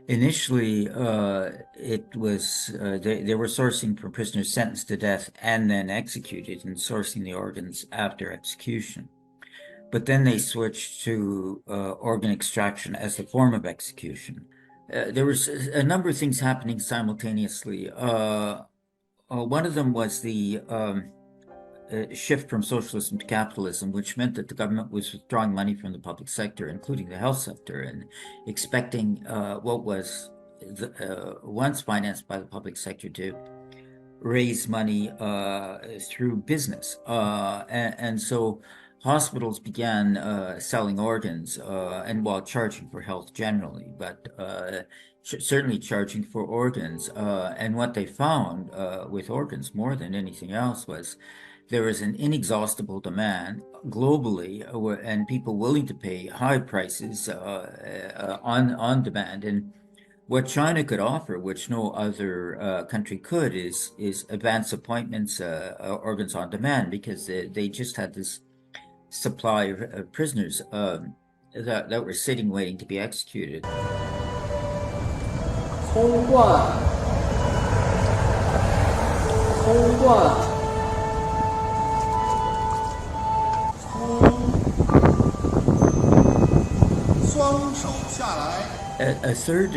Initially, it was they were sourcing for prisoners sentenced to death and then executed, and sourcing the organs after execution. But then they switched to organ extraction as the form of execution. There was a number of things happening simultaneously. One of them was the shift from socialism to capitalism, which meant that the government was withdrawing money from the public sector, including the health sector, and expecting what was once financed by the public sector to raise money through business. And so hospitals began selling organs and while charging for health generally, but certainly charging for organs. And what they found with organs more than anything else was there is an inexhaustible demand globally, and people willing to pay high prices on demand. And what China could offer, which no other country could, is advanced appointments, organs on demand, because they just had this supply of prisoners that were sitting waiting to be executed. 空贯，空贯，空，双手下来。A third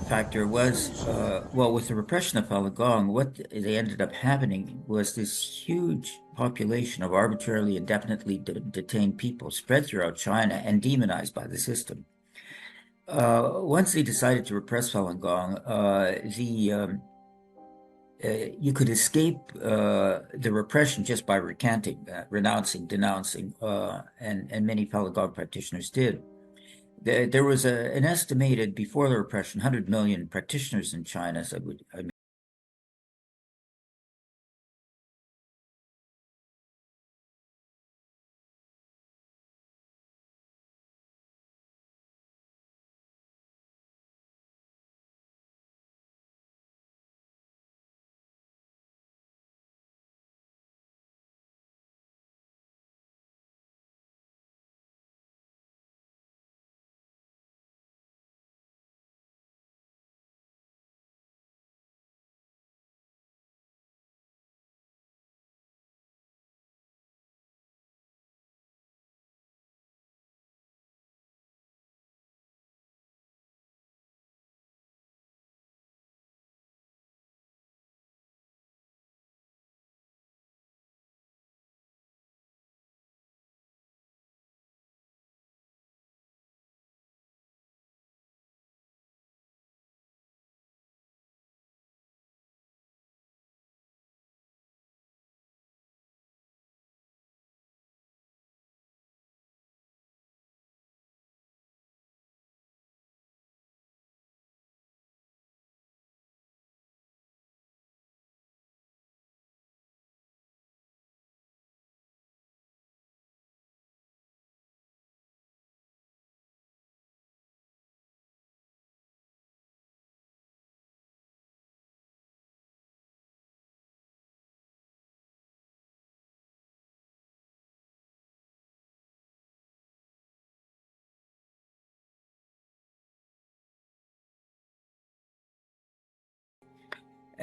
factor was, well, with the repression of Falun Gong, what they ended up happening was this huge population of arbitrarily indefinitely detained people spread throughout China and demonized by the system. Once they decided to repress Falun Gong, you could escape the repression just by recanting, renouncing, denouncing, and many Falun Gong practitioners did. There was an estimated, before the repression, 100 million practitioners in China. So I mean,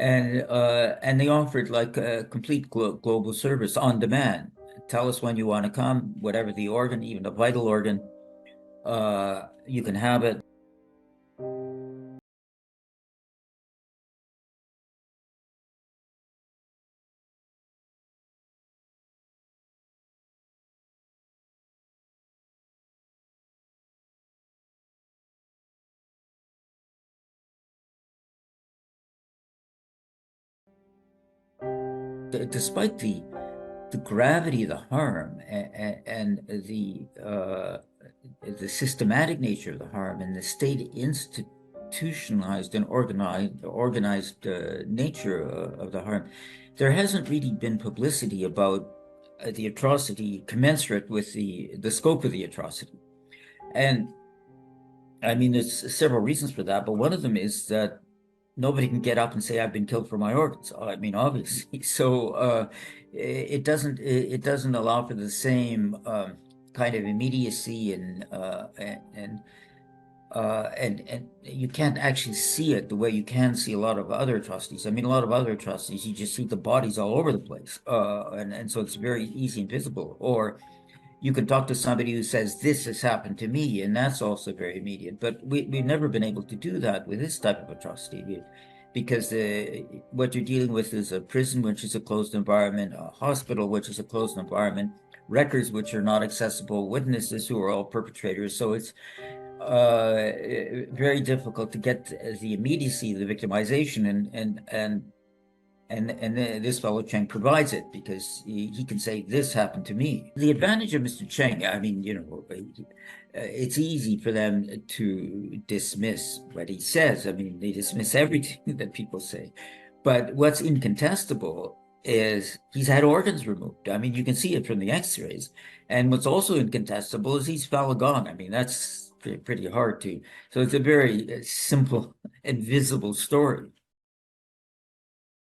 and they offered like a complete global service on demand. Tell us when you want to come, whatever the organ, even a vital organ, you can have it. Despite the gravity of the harm and the systematic nature of the harm and the state institutionalized and organized nature of the harm, there hasn't really been publicity about the atrocity commensurate with the scope of the atrocity. And I mean, there's several reasons for that, but one of them is that nobody can get up and say I've been killed for my organs. I mean, obviously. So it doesn't allow for the same kind of immediacy and And you can't actually see it the way you can see a lot of other atrocities. I mean, a lot of other atrocities, you just see the bodies all over the place, and so it's very easy and visible. Or you can talk to somebody who says this has happened to me, and that's also very immediate. But we've never been able to do that with this type of atrocity, because what you're dealing with is a prison, which is a closed environment, a hospital, which is a closed environment, records which are not accessible, witnesses who are all perpetrators. So it's very difficult to get the immediacy, the victimization, and this fellow Cheng provides it because he can say this happened to me. The advantage of Mr. Cheng, I mean, it's easy for them to dismiss what he says. I mean, they dismiss everything that people say. But what's incontestable is he's had organs removed. I mean, you can see it from the X-rays. And what's also incontestable is he's Falun Gong. I mean, that's pretty hard to. So it's a very simple and visible story.